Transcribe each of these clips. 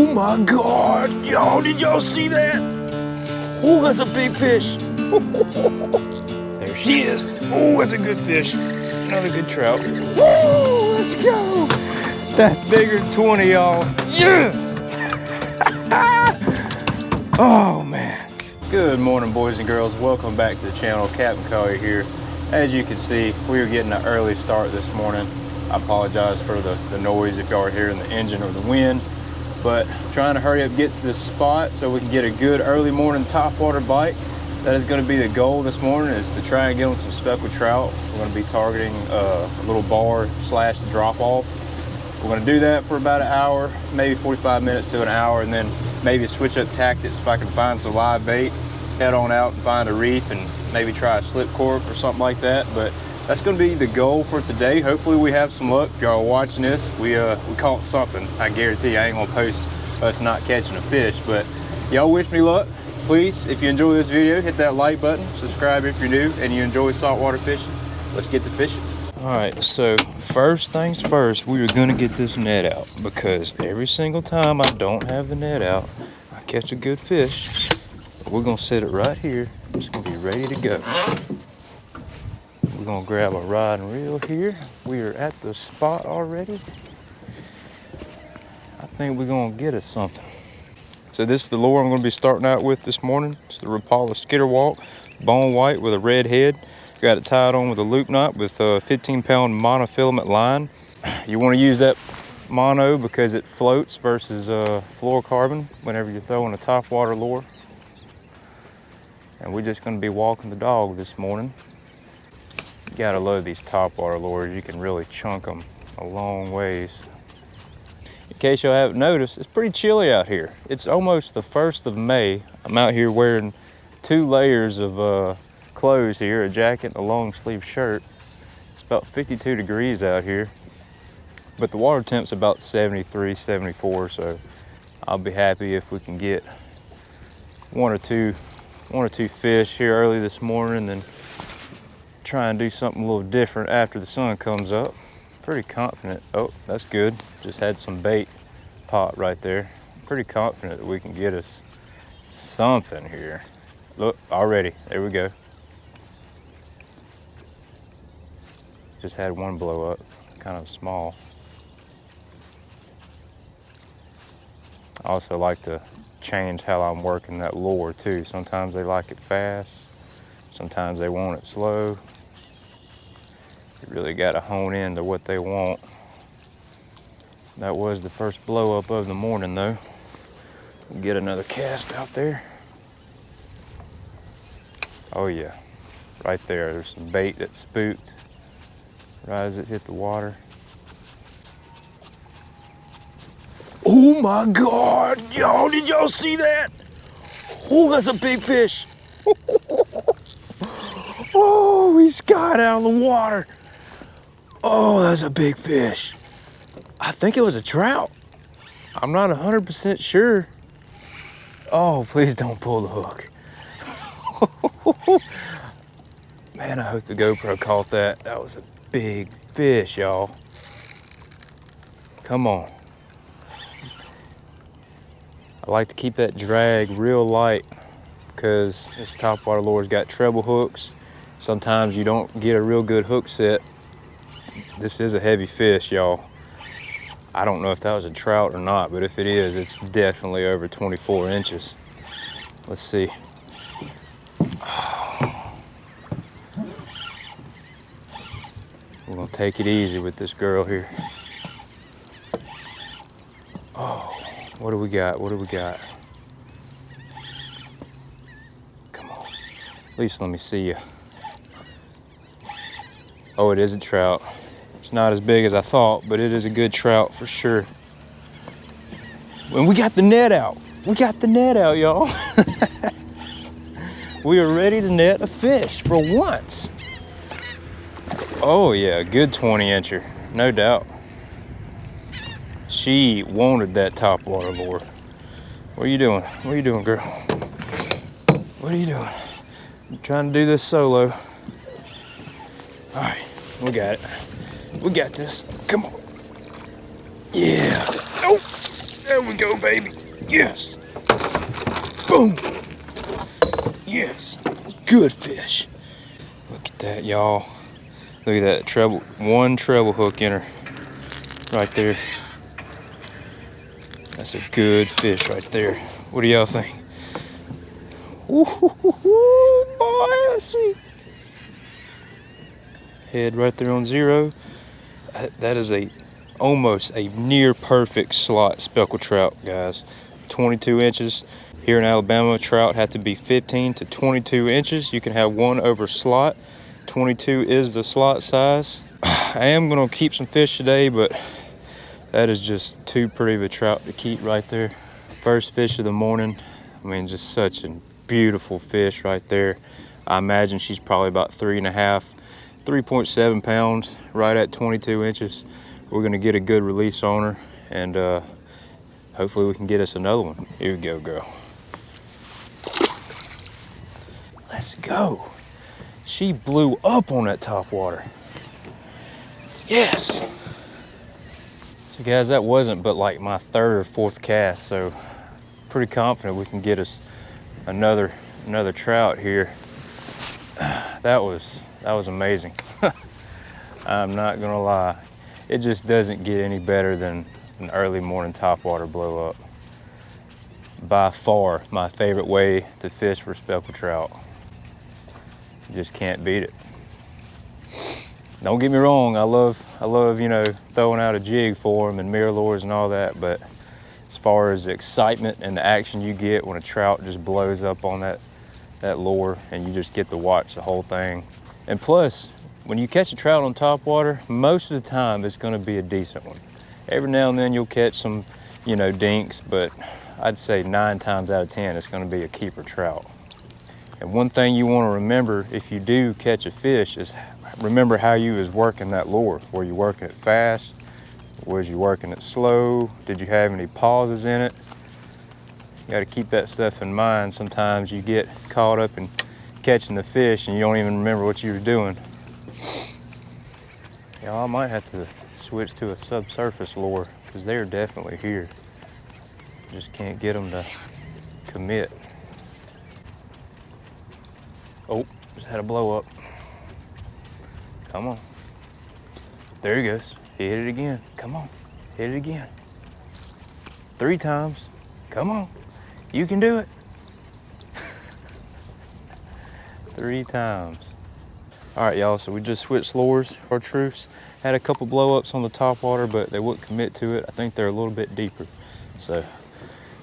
Oh my God, y'all, did y'all see that? Oh, that's a big fish. There she is. Oh, that's a good fish. Another good trout. Woo, let's go. That's bigger than 20, y'all. Yes. Oh man. Good morning, boys and girls. Welcome back to the channel. Capt.Collier here. As you can see, we are getting an early start this morning. I apologize for the noise if y'all are hearing the engine or the wind, but trying to hurry up, get to this spot so we can get a good early morning topwater bite. That is going to be the goal this morning, is to try and get on some speckled trout. We're going to be targeting a little bar slash drop off. We're going to do that for about an hour, maybe 45 minutes to an hour, and then maybe switch up tactics if I can find some live bait, head on out and find a reef and maybe try a slip cork or something like that. But that's going to be the goal for today. Hopefully we have some luck. If y'all are watching this, we caught something. I guarantee you I ain't going to post us not catching a fish, but y'all wish me luck. Please, if you enjoy this video, hit that like button, subscribe if you're new and you enjoy saltwater fishing. Let's get to fishing. All right, so first things first, we are gonna get this net out, because every single time I don't have the net out, I catch a good fish. We're gonna set it right here. It's gonna be ready to go. We're gonna grab a rod and reel here. We are at the spot already. I think we're gonna get us something. So this is the lure I'm gonna be starting out with this morning. It's the Rapala Skitterwalk, bone white with a red head. Got it tied on with a loop knot with a 15-pound monofilament line. You want to use that mono because it floats versus fluorocarbon whenever you're throwing a topwater lure. And we're just going to be walking the dog this morning. You gotta love these topwater lures. You can really chunk them a long ways. In case y'all haven't noticed, it's pretty chilly out here. It's almost the 1st of May. I'm out here wearing 2 layers of clothes here, a jacket and a long sleeve shirt. It's about 52 degrees out here, but the water temp's about 73, 74, so I'll be happy if we can get one or two fish here early this morning, and then try and do something a little different after the sun comes up. Pretty confident. Oh, that's good. Just had some bait pot right there. Pretty confident that we can get us something here. Look, already, there we go. Just had one blow up, kind of small. I also like to change how I'm working that lure too. Sometimes they like it fast, sometimes they want it slow. You really got to hone in to what they want. That was the first blow up of the morning though. We'll get another cast out there. Oh yeah, right there, there's some bait that spooked right as it hit the water. Oh my God, y'all, did y'all see that? Oh, that's a big fish. Oh, he skied out of the water. Oh, that's a big fish. I think it was a trout. I'm not 100% sure. Oh, please don't pull the hook. Man, I hope the GoPro caught that. That was a big fish, y'all. Come on. I like to keep that drag real light because this topwater lure's got treble hooks. Sometimes you don't get a real good hook set. This is a heavy fish, y'all. I don't know if that was a trout or not, but if it is, it's definitely over 24 inches. Let's see. We're gonna take it easy with this girl here. Oh, what do we got? What do we got? Come on, at least let me see you. Oh, it is a trout. It's not as big as I thought, but it is a good trout for sure. When we got the net out. We got the net out, y'all. We are ready to net a fish for once. Oh yeah, good 20-incher, no doubt. She wanted that topwater lure. What are you doing? What are you doing, girl? What are you doing? I'm trying to do this solo. All right, we got it. We got this. Come on. Yeah. Oh, there we go. go, baby. Yes. Boom. Yes. Good fish. Look at that, y'all. Look at that treble, one treble hook in her right there. That's a good fish right there. What do y'all think? Ooh, boy, let's see. Head right there on 0. That is almost a near perfect slot speckled trout, guys. 22 inches. Here in Alabama, trout have to be 15 to 22 inches. You can have one over slot. 22 is the slot size. I am gonna keep some fish today, but that is just too pretty of a trout to keep right there. First fish of the morning. I mean, just such a beautiful fish right there. I imagine she's probably about 3.5, 3.7 pounds, right at 22 inches. We're gonna get a good release on her, and hopefully we can get us another one. Here we go, girl. Let's go. She blew up on that topwater. Yes. So guys, that wasn't but like my 3rd or 4th cast, so pretty confident we can get us another trout here. That was amazing. I'm not gonna lie. It just doesn't get any better than an early morning topwater blow up. By far my favorite way to fish for speckled trout. You just can't beat it. Don't get me wrong, I love, you know, throwing out a jig for them and MirrOlures and all that, but as far as the excitement and the action you get when a trout just blows up on that lure and you just get to watch the whole thing. And plus, when you catch a trout on topwater, most of the time it's gonna be a decent one. Every now and then you'll catch some, you know, dinks, but I'd say 9 times out of 10 it's gonna be a keeper trout. And one thing you want to remember if you do catch a fish is remember how you was working that lure. Were you working it fast? Was you working it slow? Did you have any pauses in it? You got to keep that stuff in mind. Sometimes you get caught up in catching the fish and you don't even remember what you were doing. Y'all, I might have to switch to a subsurface lure because they're definitely here. Just can't get them to commit. Oh, just had a blow up. Come on. There he goes. He hit it again. Come on. Hit it again. 3 times. Come on. You can do it. 3 times. All right, y'all, so we just switched lures, chartreuse. Had a couple blow ups on the topwater, but they wouldn't commit to it. I think they're a little bit deeper. So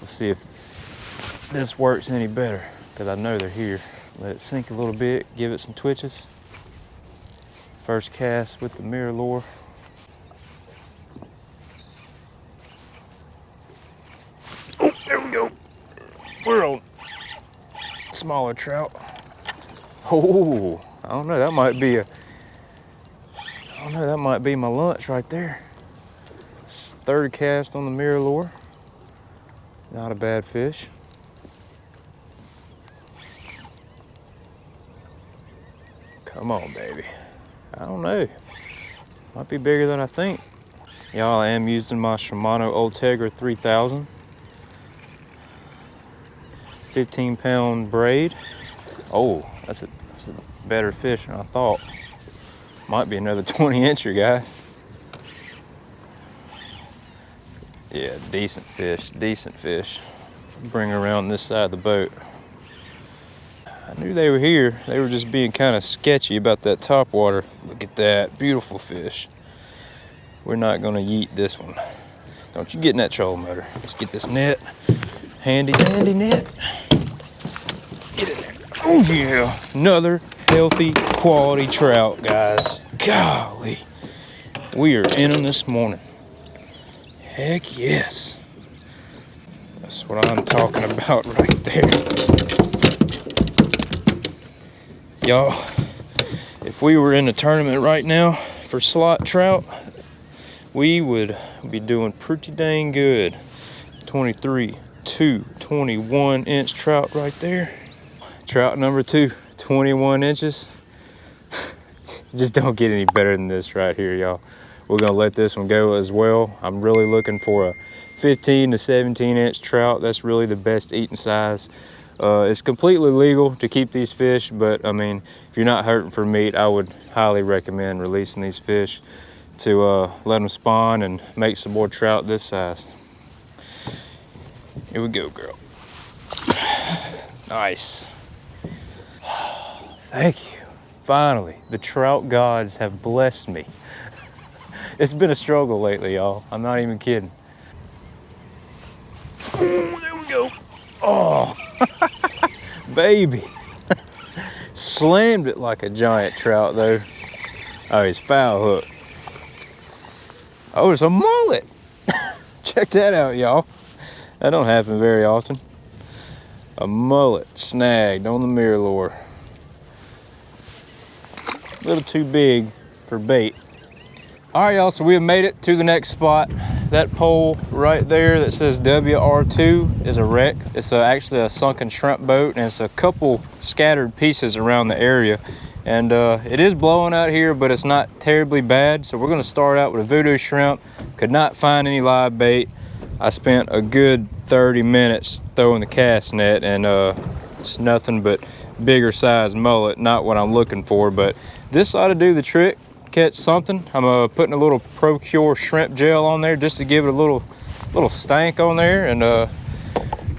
we'll see if this works any better, because I know they're here. Let it sink a little bit, give it some twitches. First cast with the MirrOlure. Oh, there we go. We're on smaller trout. Oh, I don't know, that might be my lunch right there. 3rd cast on the MirrOlure. Not a bad fish. Come on, baby. I don't know. Might be bigger than I think. Y'all, I am using my Shimano Ultegra 3000. 15-pound braid. Oh, that's a better fish than I thought. Might be another 20-incher, guys. Yeah, decent fish, decent fish. Bring her around this side of the boat. I knew they were here. They were just being kind of sketchy about that topwater. Look at that, beautiful fish. We're not gonna yeet this one. Don't you get in that trolling motor. Let's get this net. Handy dandy net. Get in there. Oh yeah, another healthy quality trout, guys. Golly, we are in them this morning. Heck yes. That's what I'm talking about right there. Y'all, if we were in a tournament right now for slot trout, we would be doing pretty dang good. 23, 2, 21-inch trout right there. Trout number 2, 21 inches. Just don't get any better than this right here, y'all. We're gonna let this one go as well. I'm really looking for a 15 to 17 inch trout. That's really the best eating size. It's completely legal to keep these fish, but I mean, if you're not hurting for meat, I would highly recommend releasing these fish to let them spawn and make some more trout this size. Here we go, girl. Nice. Thank you. Finally, the trout gods have blessed me. It's been a struggle lately, y'all. I'm not even kidding. Oh, there we go. Oh, baby. Slammed it like a giant trout, though. Oh, he's foul hooked. Oh, it's a mullet. Check that out, y'all. That don't happen very often. A mullet snagged on the MirrOlure. A little too big for bait. All right, y'all, so we have made it to the next spot. That pole right there that says WR2 is a wreck. It's actually a sunken shrimp boat, and it's a couple scattered pieces around the area. And it is blowing out here, but it's not terribly bad. So we're gonna start out with a VuDu shrimp. Could not find any live bait. I spent a good 30 minutes throwing the cast net, and it's nothing but bigger size mullet. Not what I'm looking for, but this ought to do the trick. Catch something. I'm putting a little ProCure shrimp gel on there just to give it a little stank on there, and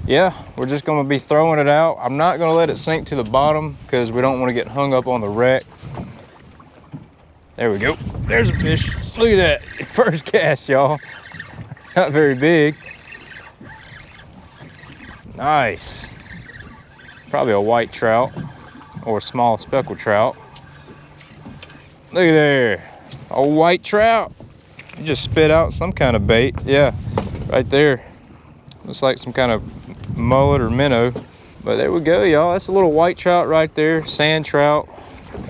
yeah, we're just going to be throwing it out. I'm not going to let it sink to the bottom because we don't want to get hung up on the wreck. There we go. There's a fish. Look at that. First cast, y'all. Not very big. Nice. Probably a white trout or a small speckled trout. Look at there. A white trout. You just spit out some kind of bait. Yeah, right there. Looks like some kind of mullet or minnow. But there we go, y'all. That's a little white trout right there. Sand trout,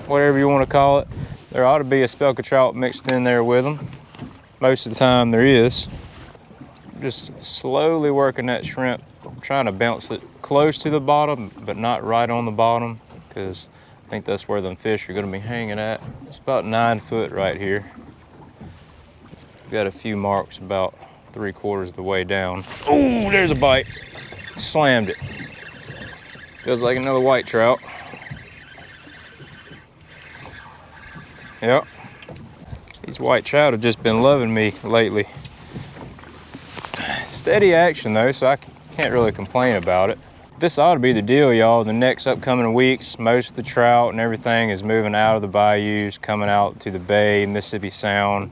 whatever you want to call it. There ought to be a speckled trout mixed in there with them. Most of the time there is. Just slowly working that shrimp. I'm trying to bounce it close to the bottom, but not right on the bottom, because I think that's where them fish are going to be hanging at. It's about 9 foot right here. Got a few marks about 3/4 of the way down. Oh, there's a bite. Slammed it. Feels like another white trout. Yep. These white trout have just been loving me lately. Steady action though, so I can't really complain about it. This ought to be the deal, y'all. The next upcoming weeks, most of the trout and everything is moving out of the bayous, coming out to the bay, Mississippi Sound,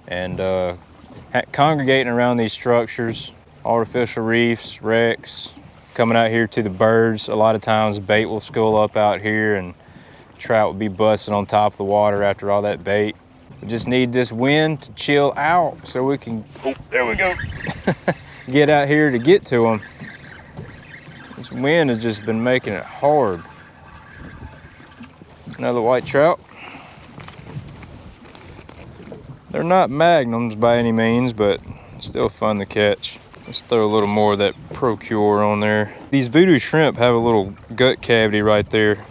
and congregating around these structures, artificial reefs, wrecks, coming out here to the birds. A lot of times bait will school up out here and trout will be busting on top of the water after all that bait. We just need this wind to chill out so we can, oh, there we go, get out here to get to them. This wind has just been making it hard. Another white trout. They're not magnums by any means, but still fun to catch. Let's throw a little more of that ProCure on there. These VuDu shrimp have a little gut cavity right there.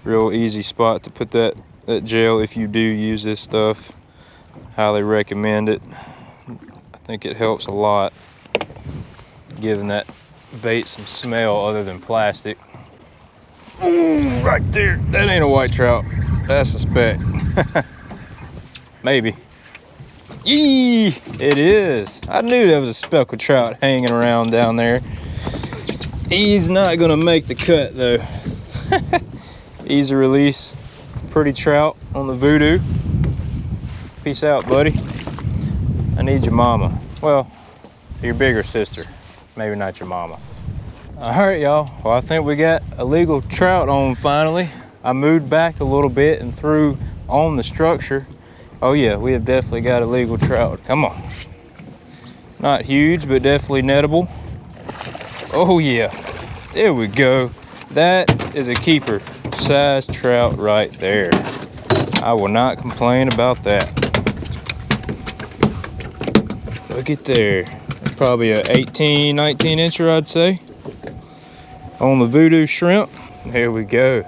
Real easy spot to put that gel if you do use this stuff. Highly recommend it. I think it helps a lot, giving that bait some smell other than plastic. Ooh, right there. That ain't a white trout. That's a speck. Maybe. Yee! It is. I knew there was a speckled trout hanging around down there. He's not gonna make the cut though. Easy release. Pretty trout on the VuDu. Peace out, buddy. I need your mama. Well, your bigger sister. Maybe not your mama. All right, y'all. Well, I think we got a legal trout on finally. I moved back a little bit and threw on the structure. Oh yeah, we have definitely got a legal trout. Come on. Not huge, but definitely nettable. Oh yeah, there we go. That is a keeper size trout right there. I will not complain about that. Look at there. Probably a 18, 19 incher, I'd say. On the VuDu shrimp. There we go.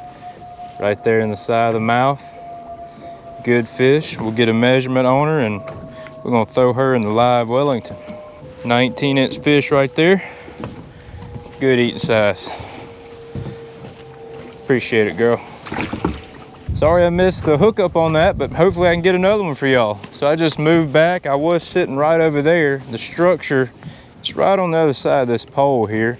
Right there in the side of the mouth. Good fish. We'll get a measurement on her and we're gonna throw her in the live Wellington. 19-inch fish right there. Good eating size. Appreciate it, girl. Sorry I missed the hookup on that, but hopefully I can get another one for y'all. So I just moved back. I was sitting right over there. The structure is right on the other side of this pole here.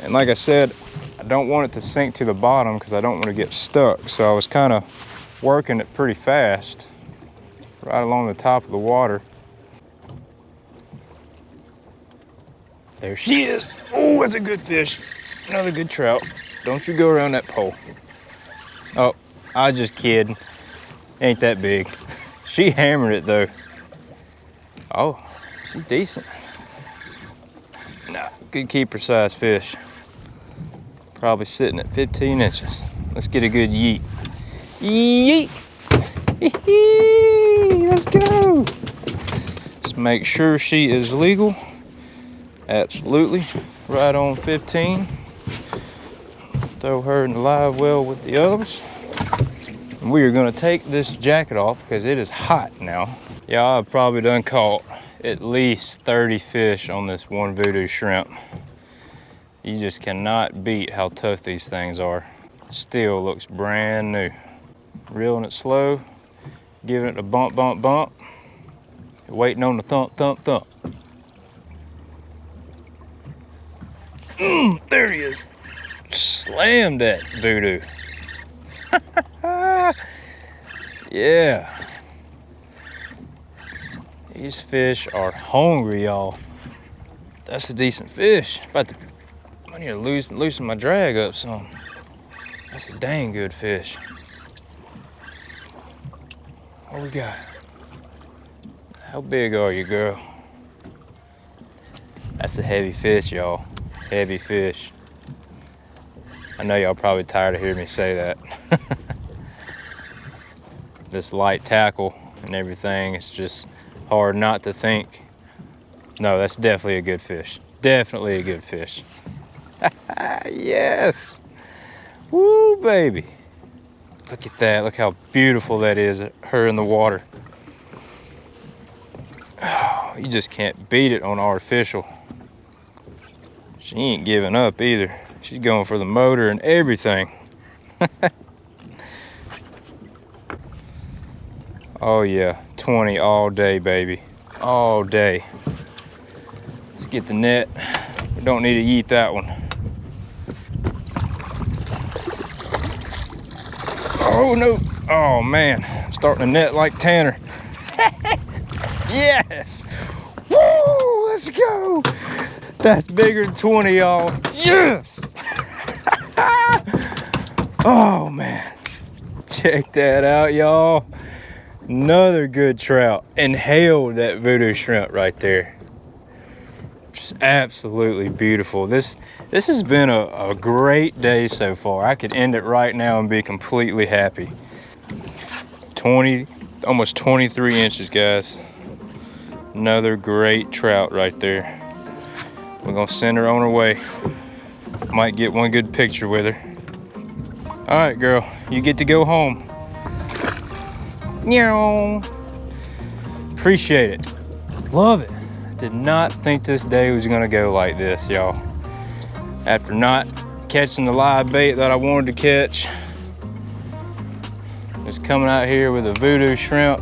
And like I said, I don't want it to sink to the bottom because I don't want to get stuck. So I was kind of working it pretty fast right along the top of the water. There she is. Oh, that's a good fish. Another good trout. Don't you go around that pole. Oh, I just kidding. Ain't that big. She hammered it though. Oh, she's decent. Nah, good keeper size fish. Probably sitting at 15 inches. Let's get a good yeet. Yeet! Let's go! Let's make sure she is legal. Absolutely. Right on 15. Throw her in the live well with the others. And we are gonna take this jacket off because it is hot now. Yeah, I've probably done caught at least 30 fish on this one VuDu shrimp. You just cannot beat how tough these things are. Still looks brand new. Reeling it slow, giving it a bump, bump, bump. Waiting on the thump, thump, thump. There he is. Slammed that VuDu. Yeah. These fish are hungry, y'all. That's a decent fish. I need to loosen my drag up some. That's a dang good fish. What we got? How big are you, girl? That's a heavy fish, y'all. Heavy fish. I know y'all probably tired of hearing me say that. This light tackle and everything, it's just hard not to think. No, that's definitely a good fish. Definitely a good fish. Yes. Woo, baby. Look at that. Look how beautiful that is, her in the water. Oh, you just can't beat it on artificial. She ain't giving up either. She's going for the motor and everything. Oh yeah, 20 all day, baby. All day. Let's get the net. We don't need to eat that one. Oh no, oh man. I'm starting to net like Tanner. Yes! Woo, let's go! That's bigger than 20, y'all. Yes! Oh man, check that out, y'all. Another good trout. Inhaled that VuDu shrimp right there. Just absolutely beautiful. This has been a great day so far. I could end it right now and be completely happy. 20, almost 23 inches, guys. Another great trout right there. We're gonna send her on her way. Might get one good picture with her. All right, girl, you get to go home. Meow. Appreciate it. Love it. Did not think this day was gonna go like this, y'all. After not catching the live bait that I wanted to catch, just coming out here with a VuDu shrimp.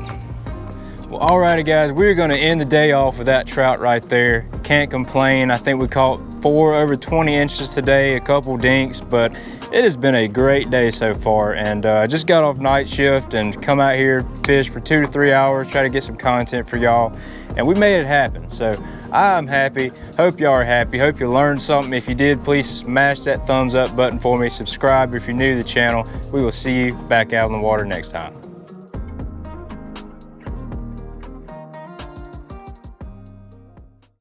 Well, alrighty guys, we're gonna end the day off with that trout right there. Can't complain. I think we caught 4 over 20 inches today, a couple dinks, but it has been a great day so far. And I just got off night shift and come out here, fish for 2 to 3 hours, try to get some content for y'all. And we made it happen. So I'm happy. Hope y'all are happy. Hope you learned something. If you did, please smash that thumbs up button for me. Subscribe if you're new to the channel. We will see you back out in the water next time.